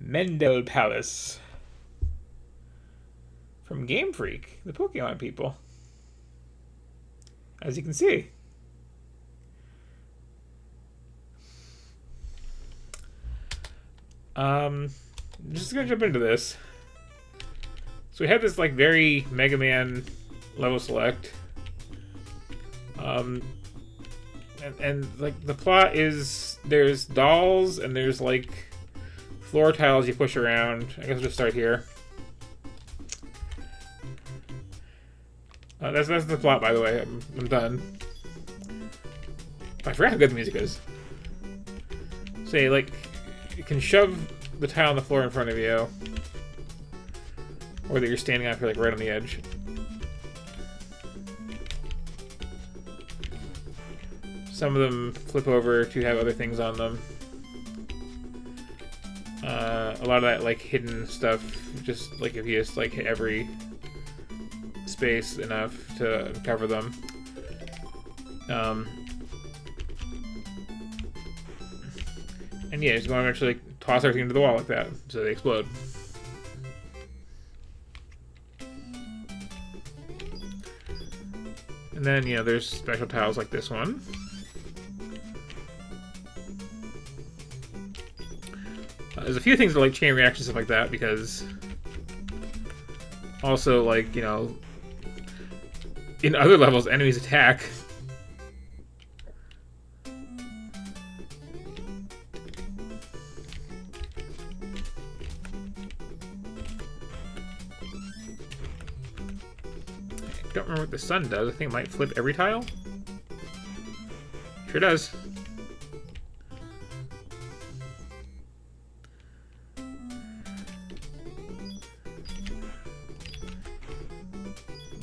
Mendel Palace from Game Freak, the Pokemon people. As you can see. I'm just gonna jump into this. So we have this like very Mega Man level select. And like the plot is there's dolls and there's like floor tiles you push around. I guess we'll just start here. That's the plot, by the way. I'm done. I forgot how good the music is. So you can shove the tile on the floor in front of you, or that you're standing up here, like right on the edge. Some of them flip over to have other things on them. A lot of that like hidden stuff, just like if you just like hit every space enough to cover them. And yeah, just going to actually like, toss everything into the wall like that, so they explode. And then, there's special tiles like this one. There's a few things that like chain reactions, stuff like that, because also, like, in other levels, enemies attack. I don't remember what the sun does. I think it might flip every tile. Sure does.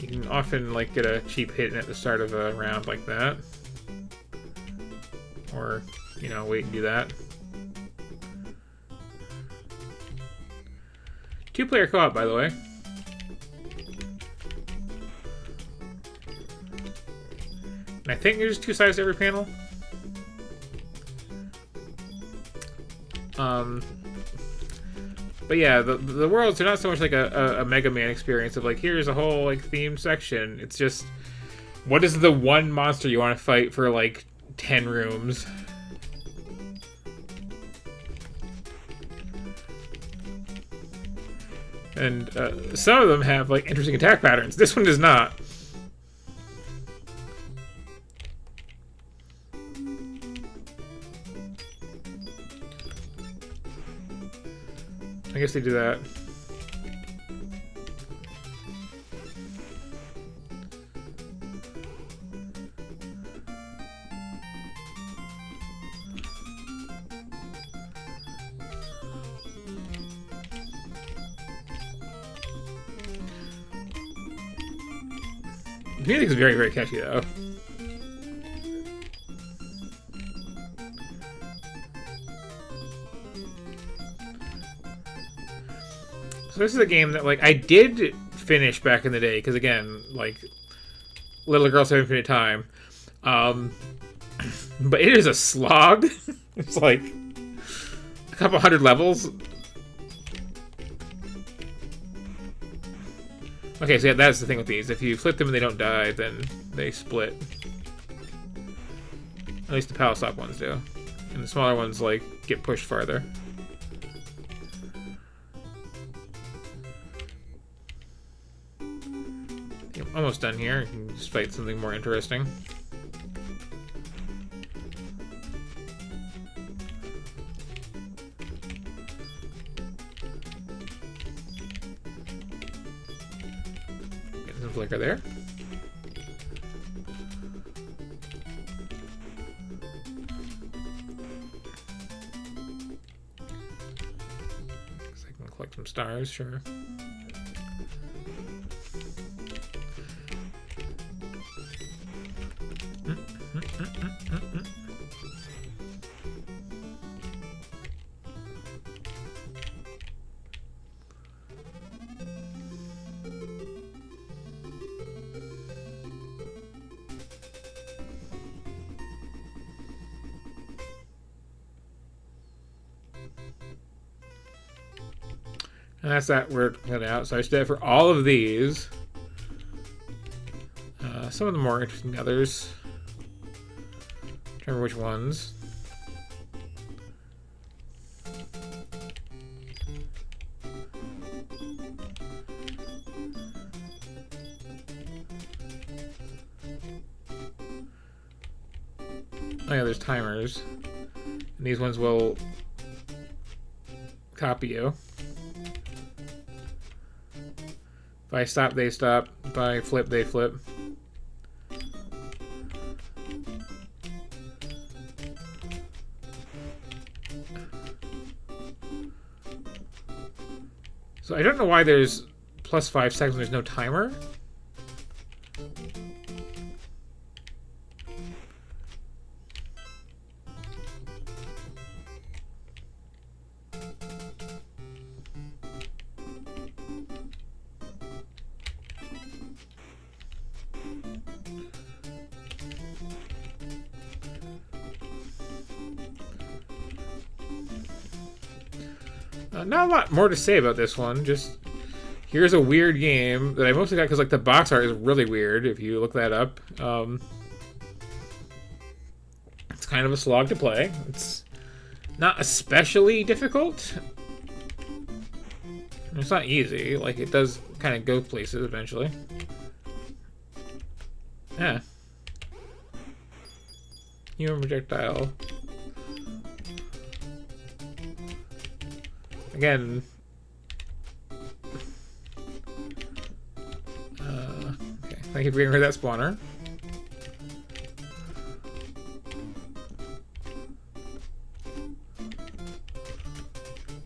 You can often like get a cheap hit at the start of a round like that, or wait and do that. 2-player co-op, by the way. And I think there's 2 sides to every panel. But yeah, the worlds are not so much like a Mega Man experience of like, here's a whole like themed section. It's just, what is the one monster you want to fight for like 10 rooms? And some of them have like interesting attack patterns. This one does not. I guess they do that. The music is very, very catchy, though. So this is a game that, like, I did finish back in the day, because, again, like, Little Girls Have Infinite Time. But it is a slog. It's, like, a couple hundred levels. Okay, so yeah, that's the thing with these. If you flip them and they don't die, then they split. At least the Palace Stop ones do. And the smaller ones, like, get pushed farther. Almost done here. You can just fight something more interesting. Get some flicker there. Looks like I can collect some stars, sure. And that's that word cut out. So I should do that for all of these. Some of the more interesting than others. Remember which ones. Oh yeah, there's timers. And these ones will copy you. If I stop, they stop. If I flip, they flip. So I don't know why there's plus 5 seconds when there's no timer. Not a lot more to say about this one. Just here's a weird game that I mostly got because like the box art is really weird. If you look that up, it's kind of a slog to play. It's not especially difficult. It's not easy. Like it does kind of go places eventually. Yeah. Human projectile. Again, okay. Thank you for getting rid of that spawner.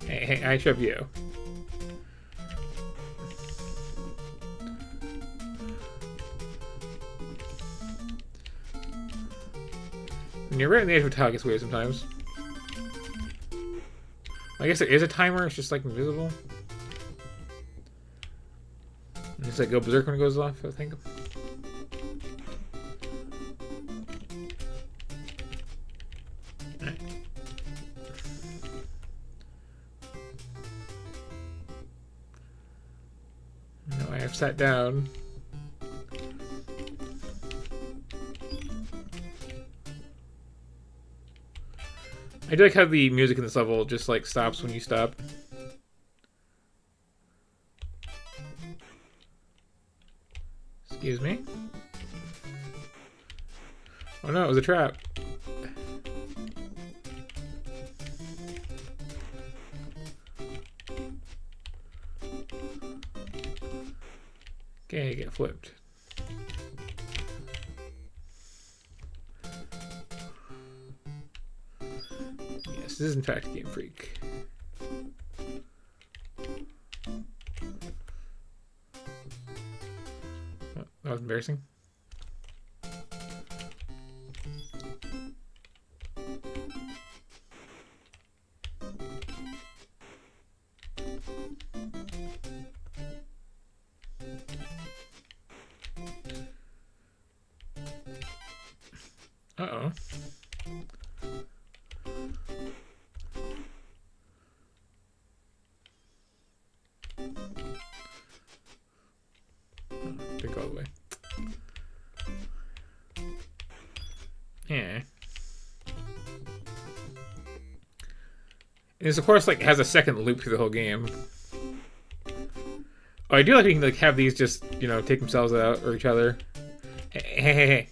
Hey, I shove you. When you're right on the edge of a tile, it gets weird sometimes. I guess there is a timer, it's just like invisible. And it's like go berserk when it goes off, I think. Alright. No, I have sat down. I do like how the music in this level just like stops when you stop. Excuse me. Oh no, it was a trap. Okay, get flipped. This is in fact Game Freak. Oh, that was embarrassing. Uh-oh. Didn't go all the way. Yeah. This, of course, like has a second loop through the whole game. Oh, I do like you can like have these just, you know, take themselves out or each other. Hey.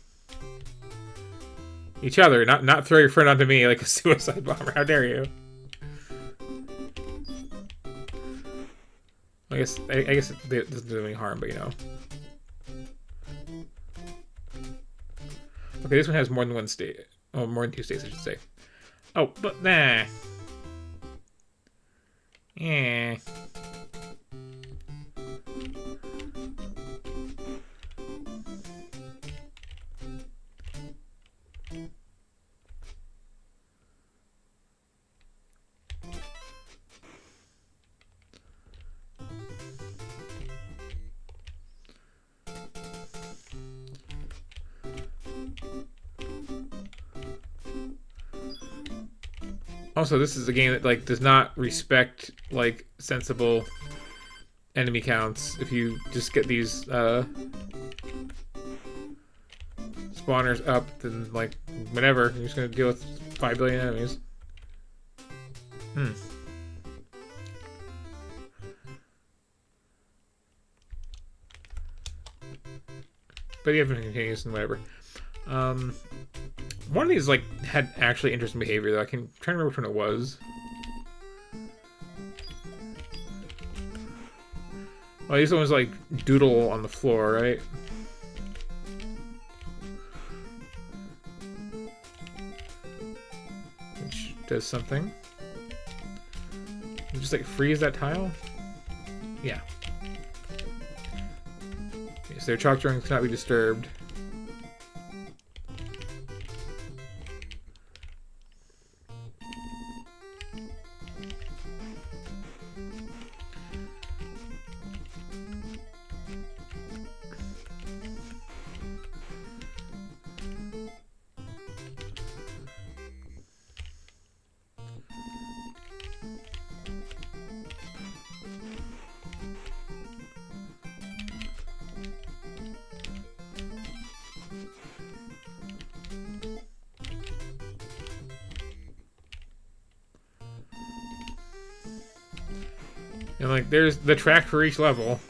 Each other, not throw your friend onto me like a suicide bomber. How dare you? I guess it doesn't do any harm, but you know. Okay, this one has more than one state. Oh, more than 2 states, I should say. Oh, but nah. Yeah. Also, this is a game that like does not respect like sensible enemy counts if you just get these spawners up. Then like whenever you're just gonna deal with 5 billion enemies. But you have to continue and whatever. One of these like had actually interesting behavior though. I can try to remember which one it was. Well, these ones like doodle on the floor, right? Which does something. You just like freeze that tile? Yeah. Okay, so their chalk drawings cannot be disturbed. And like, there's the track for each level.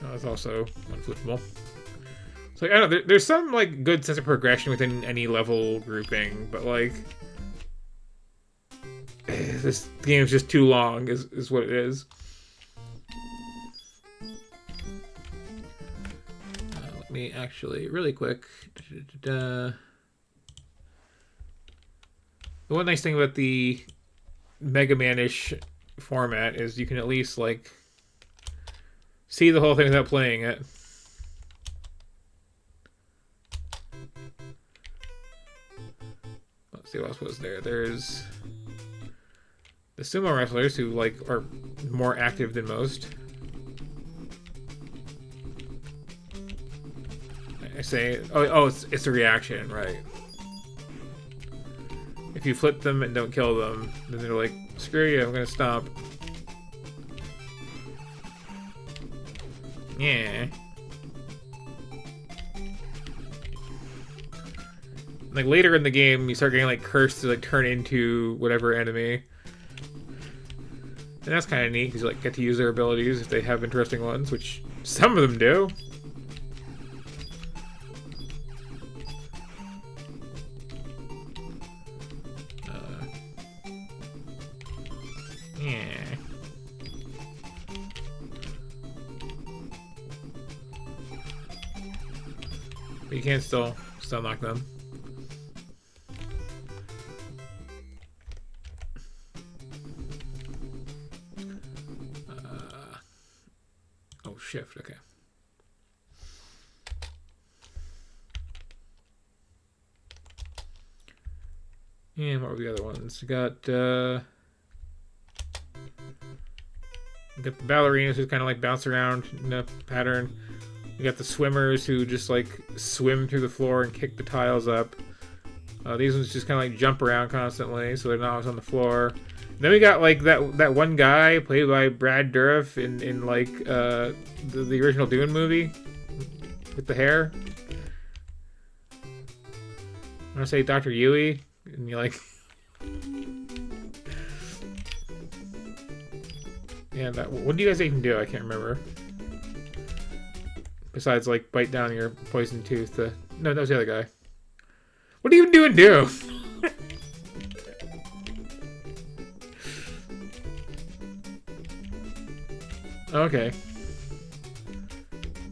Oh, it's also unflippable. So like, I don't know, there's some like good sense of progression within any level grouping, but like, this game is just too long, is what it is. Let me actually, really quick. The one nice thing about the Mega Man-ish format is you can at least like see the whole thing without playing it. Let's see what else was there. There's the sumo wrestlers who like are more active than most. I say, oh, it's a reaction, right? If you flip them and don't kill them, then they're like, screw you, I'm gonna stomp. Yeah. Like later in the game, you start getting like cursed to like turn into whatever enemy. And that's kind of neat, because you like get to use their abilities if they have interesting ones, which some of them do. Yeah. But you can still knock them. Oh, shift, okay. And what were the other ones? We got the ballerinas who kind of like bounce around in a pattern. We got the swimmers who just like swim through the floor and kick the tiles up. These ones just kind of like jump around constantly, so they're not always on the floor. And then we got like that one guy played by Brad Dourif in like the original Dune movie with the hair. I want to say Dr. Yui, and you're like. Yeah, what do you guys even do? I can't remember. Besides, like, bite down your poison tooth. No, that was the other guy. What do you even do and do? Okay.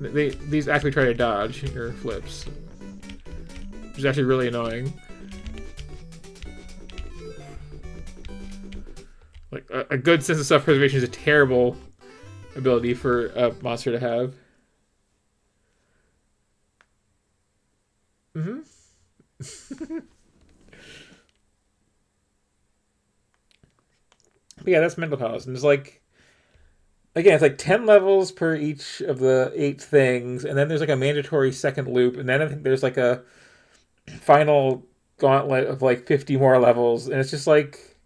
These actually try to dodge your flips, which is actually really annoying. Like, a good sense of self-preservation is a terrible ability for a monster to have. But yeah, that's Mendel Palace. And there's like, again, it's like 10 levels per each of the 8 things. And then there's like a mandatory second loop. And then I think there's like a final gauntlet of like 50 more levels. And it's just like,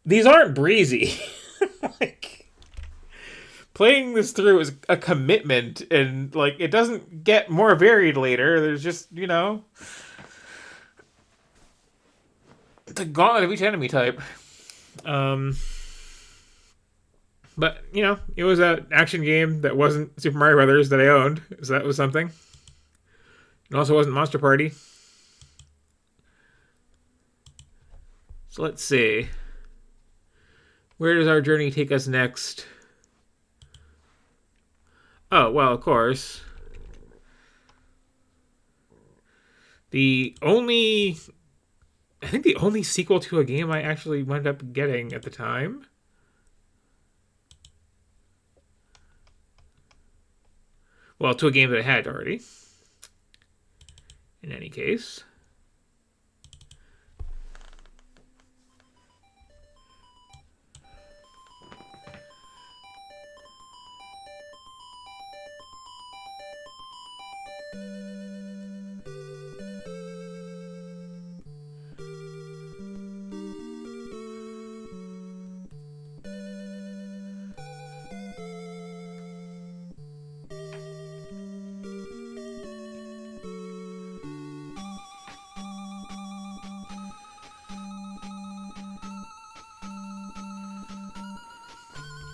these aren't breezy. Like, playing this through is a commitment, and like it doesn't get more varied later. There's just, you know, the gauntlet of each enemy type. Um, but you know, it was an action game that wasn't Super Mario Brothers that I owned, so that was something. It also wasn't Monster Party. So let's see. Where does our journey take us next? Oh, well, of course. The only... I think the only sequel to a game I actually wound up getting at the time. Well, to a game that I had already. In any case.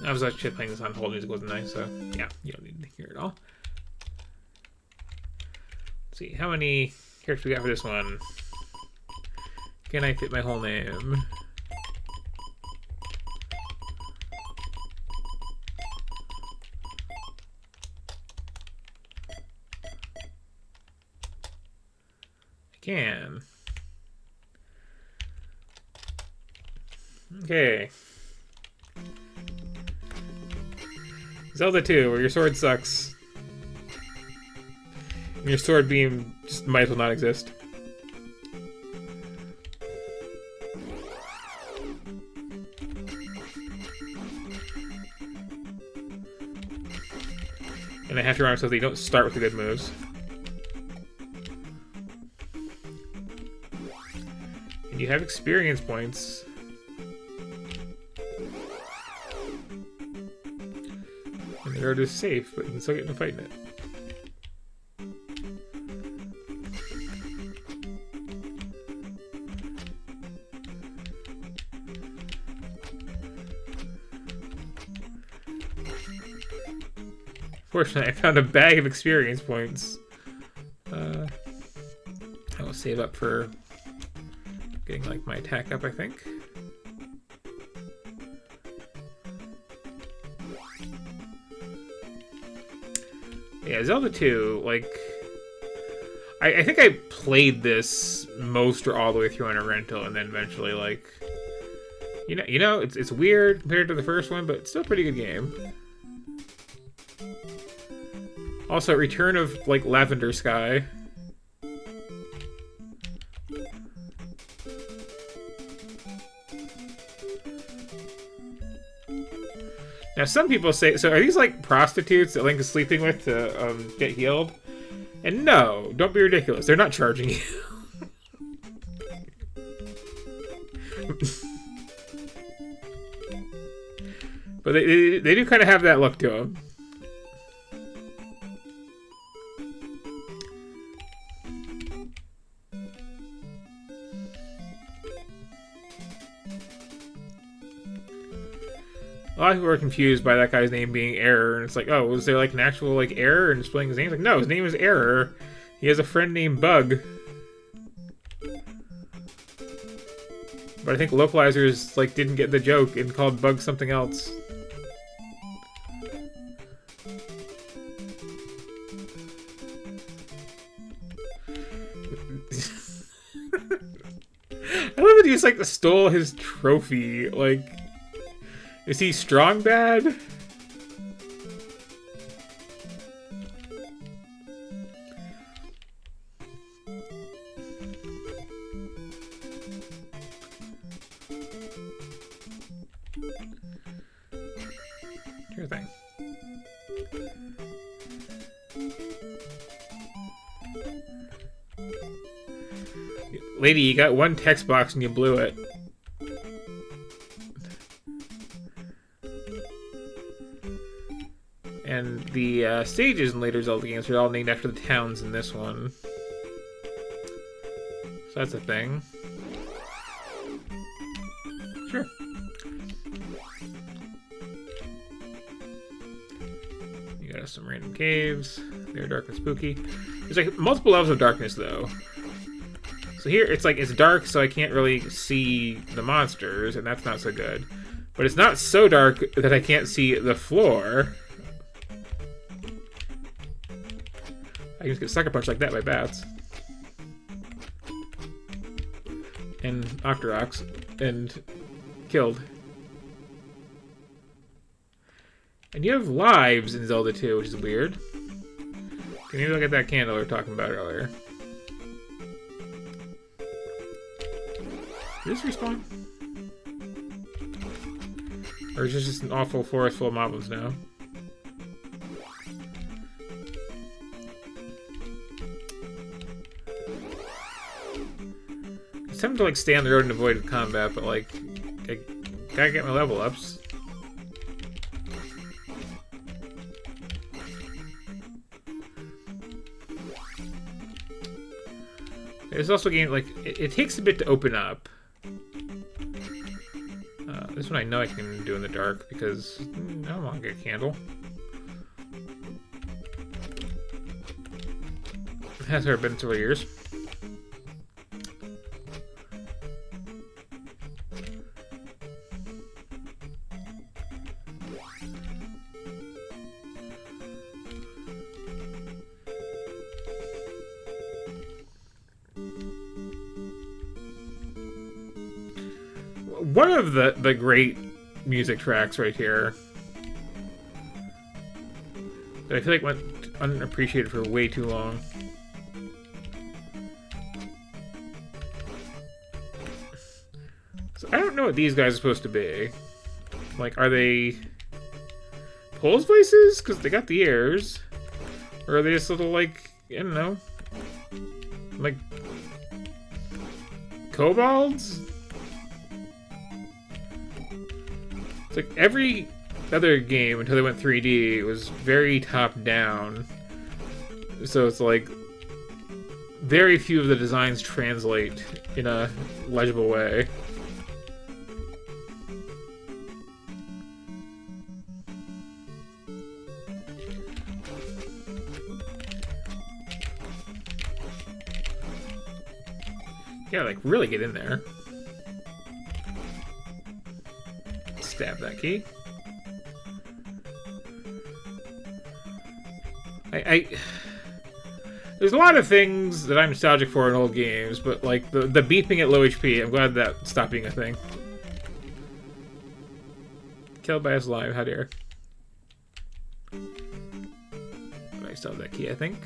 I was actually playing this on hold. Music wasn't nice, so yeah, you don't need to hear it all. Let's see, how many characters we got for this one? Can I fit my whole name? I can. Okay. Zelda 2, where your sword sucks. And your sword beam just might as well not exist. And I have to remember so that you don't start with the good moves. And you have experience points. The road is safe, but you can still get in a fight in it. Fortunately, I found a bag of experience points. I will save up for getting like my attack up, I think. Yeah, Zelda 2, like... I think I played this most or all the way through on a rental, and then eventually, like... You know, it's weird compared to the first one, but it's still a pretty good game. Also, Return of, like, Lavender Sky. Now, some people say... So, are these, like, prostitutes that Link is sleeping with to get healed? And no, don't be ridiculous. They're not charging you. But they do kind of have that look to them. A lot of people are confused by that guy's name being Error, and it's like, oh, was there like an actual like error in spelling his name? It's like, no, his name is Error. He has a friend named Bug. But I think localizers like didn't get the joke and called Bug something else. I love that he just like stole his trophy. Like, is he strong bad? Sure thing. Lady, you got one text box and you blew it. the stages in later Zelda games are all named after the towns in this one. So that's a thing. Sure. You got some random caves. They're dark and spooky. There's like multiple levels of darkness though. So here it's like it's dark, so I can't really see the monsters, and that's not so good. But it's not so dark that I can't see the floor. I can just get sucker punched like that by bats. And Octoroks. And killed. And you have lives in Zelda 2, which is weird. Okay, maybe I'll get that candle we were talking about earlier. Did this respawn? Or is this just an awful forest full of moblins now? It's time to like stay on the road and avoid combat, but like I gotta get my level ups. It's also a game like it takes a bit to open up. This one I know I can do in the dark because I don't want to get a candle. It has never been several years. One of the great music tracks right here that I feel like went unappreciated for way too long. So I don't know what these guys are supposed to be. Like, are they Pole's voices? Because they got the ears. Or are they just little, like, I don't know, like kobolds? It's like every other game until they went 3D, it was very top-down. So it's like very few of the designs translate in a legible way. Yeah, like really get in there. Stab that key. There's a lot of things that I'm nostalgic for in old games, but like the beeping at low HP, I'm glad that stopped being a thing. Killed by a slime, how dare. I still have that key, I think.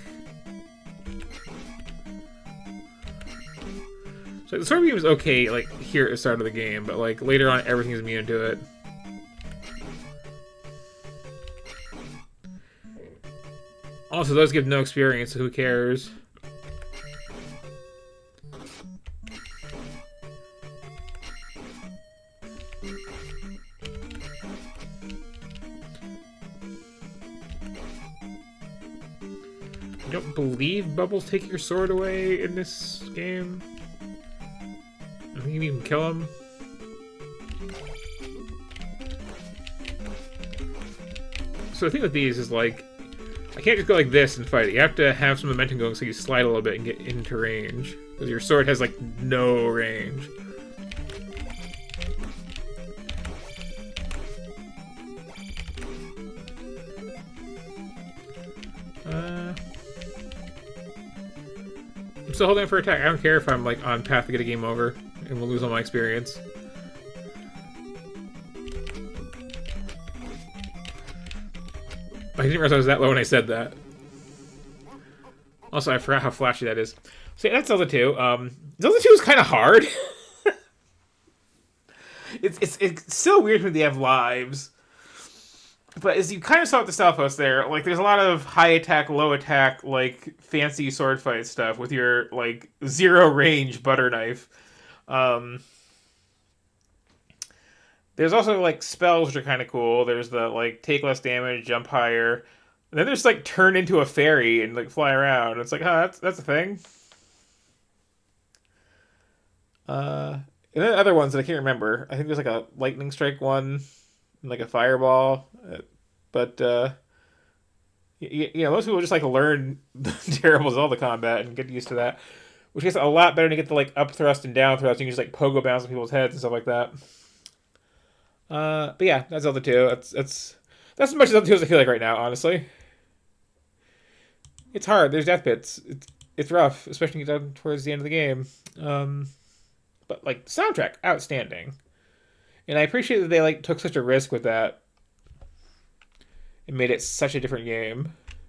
So the sword beam is okay, like here at the start of the game, but like later on everything is immune to it. Also, those give no experience, so who cares? I don't believe bubbles take your sword away in this game. I think you can kill him. So the thing with these is like, I can't just go like this and fight it. You have to have some momentum going so you slide a little bit and get into range. Because your sword has like no range. I'm still holding for attack. I don't care if I'm like on path to get a game over and we'll lose all my experience. I didn't realize I was that low when I said that. Also, I forgot how flashy that is. So yeah, that's Zelda 2. Zelda 2 is kind of hard. It's so weird when they have lives. But as you kind of saw at the South Post there, like there's a lot of high attack, low attack, like fancy sword fight stuff with your like zero range butter knife. There's also like spells which are kind of cool. There's the like take less damage, jump higher. And then they just like turn into a fairy and like fly around. It's like, that's a thing. And then other ones that I can't remember. I think there's like a lightning strike one, and like a fireball. But most people just like learn the terrible Zelda combat and get used to that, which gets a lot better to get the like up thrust and down thrust. You can just like pogo bounce on people's heads and stuff like that. But yeah, that's Zelda 2. That's as much Zelda 2 as I feel like right now, honestly. It's hard. There's death pits. It's rough, especially when you get down towards the end of the game. But like soundtrack, outstanding. And I appreciate that they like took such a risk with that and made it such a different game.